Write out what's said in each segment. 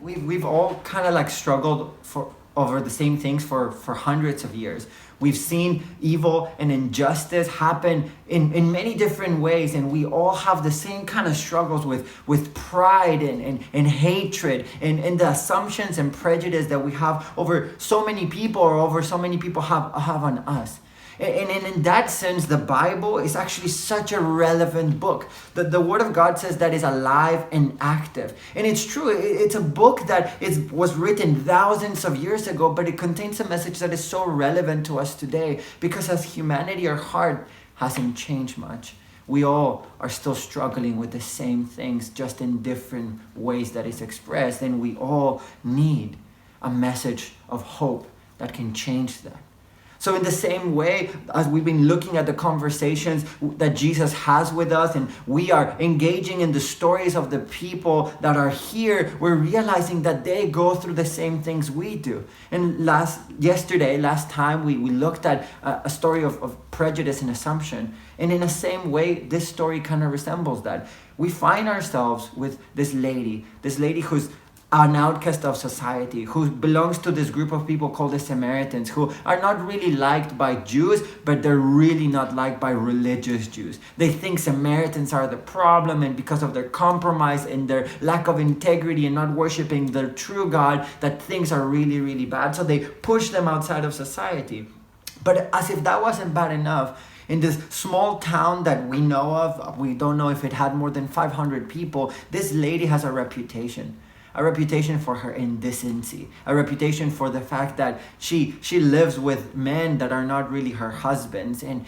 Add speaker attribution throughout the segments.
Speaker 1: we've all kind of like struggled for over the same things for hundreds of years. We've seen evil and injustice happen in many different ways, and we all have the same kind of struggles with pride and hatred and the assumptions and prejudice that we have over so many people, or over so many people have on us. And in that sense, the Bible is actually such a relevant book. The Word of God says that it's alive and active. And it's true. It's a book that was written thousands of years ago, but it contains a message that is so relevant to us today, because as humanity, our heart hasn't changed much. We all are still struggling with the same things, just in different ways that it's expressed. And we all need a message of hope that can change that. So in the same way, as we've been looking at the conversations that Jesus has with us, and we are engaging in the stories of the people that are here, we're realizing that they go through the same things we do. And last time, we looked at a story of prejudice and assumption. And in the same way, this story kind of resembles that. We find ourselves with this lady who's an outcast of society, who belongs to this group of people called the Samaritans, who are not really liked by Jews, but they're really not liked by religious Jews. They think Samaritans are the problem, and because of their compromise and their lack of integrity and not worshiping their true God, that things are really, really bad. So they push them outside of society. But as if that wasn't bad enough, in this small town that we know of, we don't know if it had more than 500 people, this lady has a reputation for her indecency, a reputation for the fact that she lives with men that are not really her husbands. And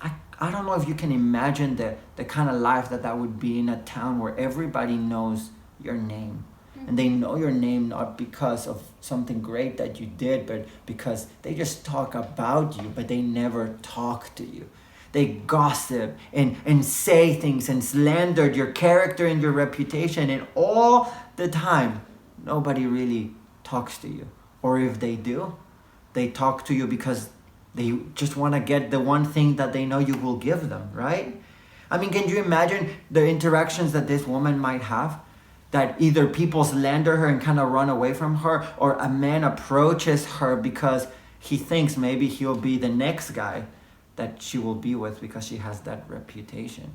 Speaker 1: I don't know if you can imagine the kind of life that would be in a town where everybody knows your name. And they know your name not because of something great that you did, but because they just talk about you, but they never talk to you. They gossip and say things and slander your character and your reputation, and all the time, nobody really talks to you. Or if they do, they talk to you because they just want to get the one thing that they know you will give them, right? I mean, can you imagine the interactions that this woman might have? That either people slander her and kind of run away from her, or a man approaches her because he thinks maybe he'll be the next guy that she will be with because she has that reputation.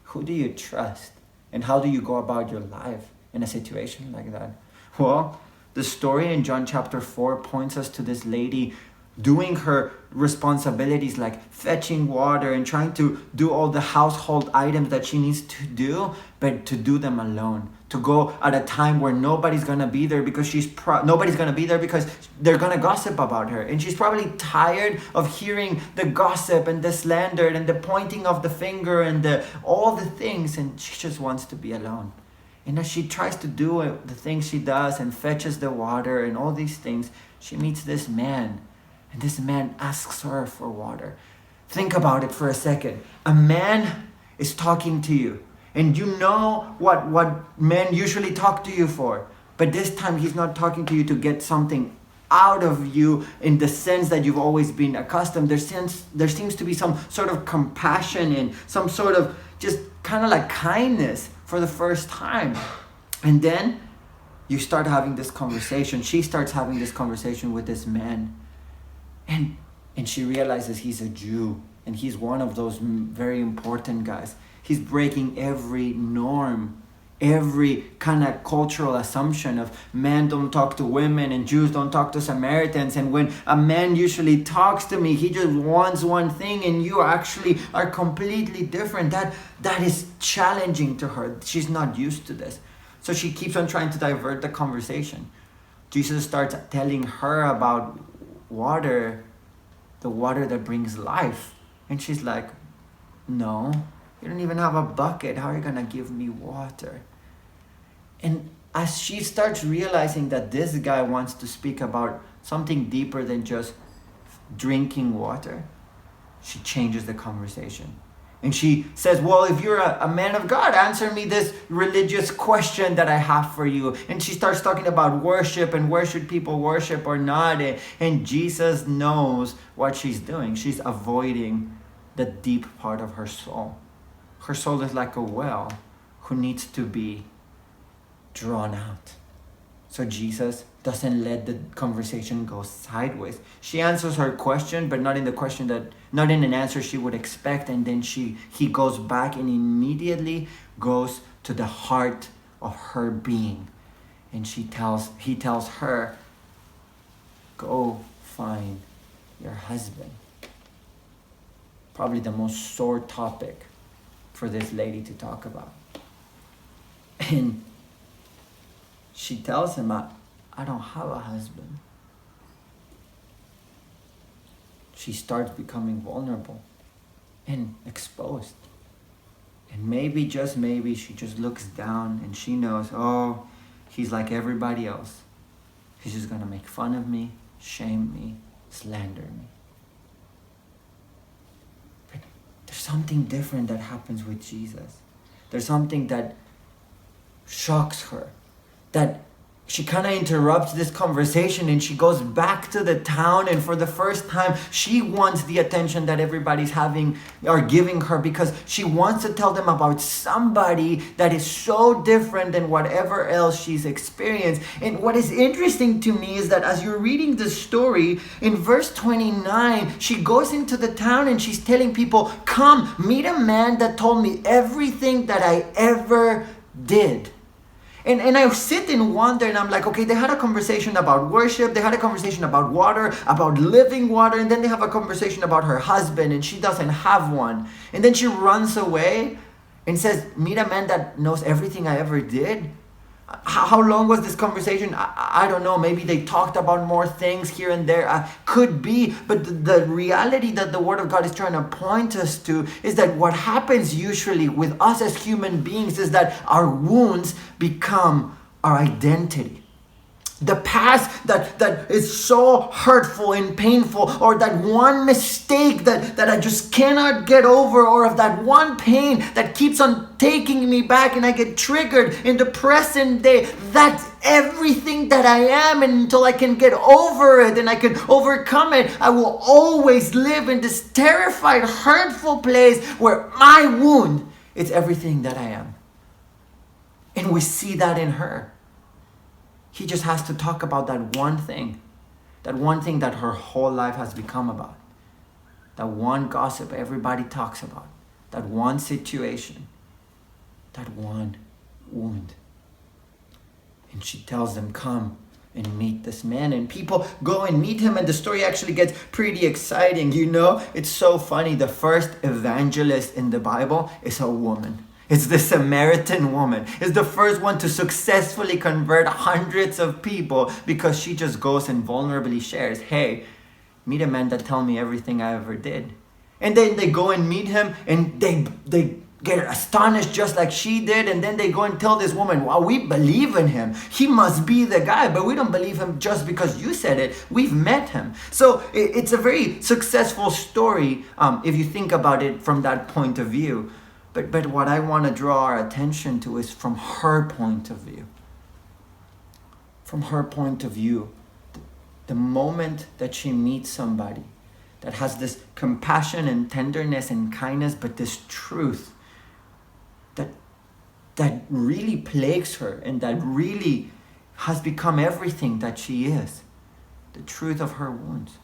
Speaker 1: Who do you trust? And how do you go about your life in a situation like that? Well, the story in John chapter 4 points us to this lady doing her responsibilities, like fetching water and trying to do all the household items that she needs to do, but to do them alone. To go at a time where nobody's gonna be there because nobody's gonna be there because they're gonna gossip about her, and she's probably tired of hearing the gossip and the slander and the pointing of the finger and all the things, and she just wants to be alone. And as she tries to do the things she does and fetches the water and all these things, she meets this man, and this man asks her for water. Think about it for a second. A man is talking to you. And you know what men usually talk to you for. But this time he's not talking to you to get something out of you in the sense that you've always been accustomed. There seems to be some sort of compassion and some sort of just kind of like kindness for the first time. And then you start having this conversation. She starts having this conversation with this man. And she realizes he's a Jew. And he's one of those very important guys. He's breaking every norm, every kind of cultural assumption of men don't talk to women and Jews don't talk to Samaritans. And when a man usually talks to me, he just wants one thing, and you actually are completely different. That is challenging to her. She's not used to this. So she keeps on trying to divert the conversation. Jesus starts telling her about water, the water that brings life. And she's like, no. You don't even have a bucket. How are you going to give me water? And as she starts realizing that this guy wants to speak about something deeper than just drinking water, she changes the conversation. And she says, well, if you're a man of God, answer me this religious question that I have for you. And she starts talking about worship and where should people worship or not. And Jesus knows what she's doing. She's avoiding the deep part of her soul. Her soul is like a well who needs to be drawn out. So Jesus doesn't let the conversation go sideways. She answers her question, but not in an answer she would expect. And then he goes back and immediately goes to the heart of her being. And he tells her, go find your husband. Probably the most sore topic for this lady to talk about. And she tells him, I don't have a husband. She starts becoming vulnerable and exposed. And maybe, just maybe, she just looks down and she knows, oh, he's like everybody else. He's just going to make fun of me, shame me, slander me. But there's something different that happens with Jesus. There's something that shocks her. That she kind of interrupts this conversation and she goes back to the town, and for the first time she wants the attention that everybody's giving her, because she wants to tell them about somebody that is so different than whatever else she's experienced. And what is interesting to me is that as you're reading the story, in verse 29, she goes into the town and she's telling people, come, meet a man that told me everything that I ever did. And I sit and wonder, and I'm like, okay, they had a conversation about worship, they had a conversation about water, about living water, and then they have a conversation about her husband, and she doesn't have one. And then she runs away and says, meet a man that knows everything I ever did. How long was this conversation? I don't know. Maybe they talked about more things here and there. Could be. But the reality that the Word of God is trying to point us to is that what happens usually with us as human beings is that our wounds become our identity. The past that is so hurtful and painful, or that one mistake that I just cannot get over, or of that one pain that keeps on taking me back and I get triggered in the present day, that's everything that I am. And until I can get over it and I can overcome it, I will always live in this terrified, hurtful place where my wound is everything that I am. And we see that in her. He just has to talk about that one thing that her whole life has become about. That one gossip everybody talks about. That one situation. That one wound. And she tells them, come and meet this man. And people go and meet him, and the story actually gets pretty exciting. You know, it's so funny. The first evangelist in the Bible is a woman. It's the Samaritan woman. It's the first one to successfully convert hundreds of people, because she just goes and vulnerably shares, hey, meet a man that told me everything I ever did. And then they go and meet him, and they get astonished just like she did. And then they go and tell this woman, wow, we believe in him. He must be the guy, but we don't believe him just because you said it. We've met him. So it's a very successful story if you think about it from that point of view. But what I want to draw our attention to is from her point of view. From her point of view, the moment that she meets somebody that has this compassion and tenderness and kindness, but this truth that really plagues her and that really has become everything that she is, the truth of her wounds.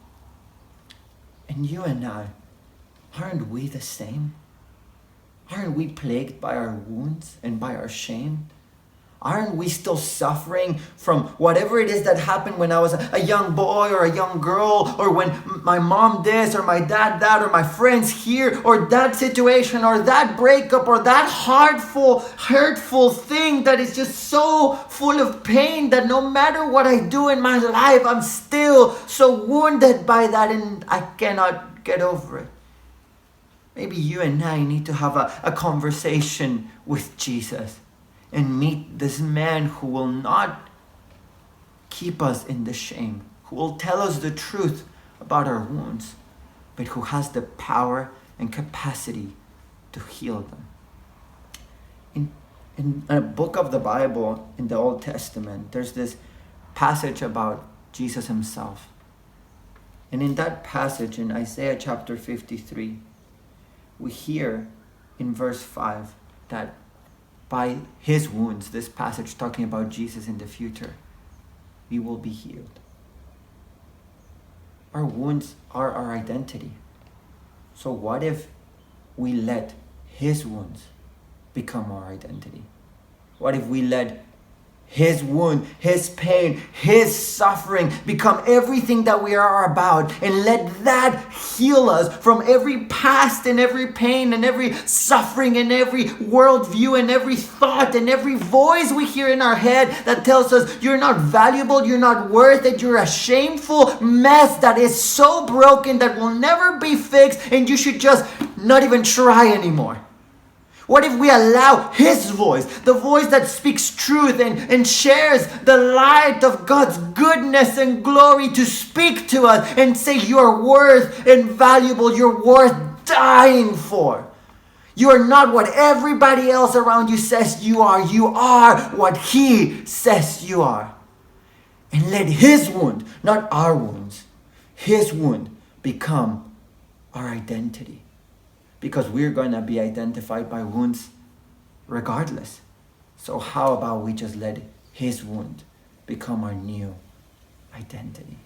Speaker 1: And you and I, aren't we the same? Aren't we plagued by our wounds and by our shame? Aren't we still suffering from whatever it is that happened when I was a young boy or a young girl, or when my mom this or my dad that, or my friends here, or that situation or that breakup or that hurtful thing that is just so full of pain that no matter what I do in my life, I'm still so wounded by that and I cannot get over it. Maybe you and I need to have a conversation with Jesus and meet this man who will not keep us in the shame, who will tell us the truth about our wounds, but who has the power and capacity to heal them. In a book of the Bible, in the Old Testament, there's this passage about Jesus himself. And in that passage, in Isaiah chapter 53, we hear in verse 5 that by his wounds, this passage talking about Jesus in the future, we will be healed. Our wounds are our identity. So what if we let his wounds become our identity? What if we let his wound, his pain, his suffering become everything that we are about, and let that heal us from every past and every pain and every suffering and every worldview and every thought and every voice we hear in our head that tells us you're not valuable, you're not worth it, you're a shameful mess that is so broken that will never be fixed, and you should just not even try anymore. What if we allow his voice, the voice that speaks truth and shares the light of God's goodness and glory, to speak to us and say you're worth and valuable, you're worth dying for. You are not what everybody else around you says you are. You are what he says you are. And let his wound, not our wounds, his wound become our identity. Because we're going to be identified by wounds regardless. So how about we just let his wound become our new identity?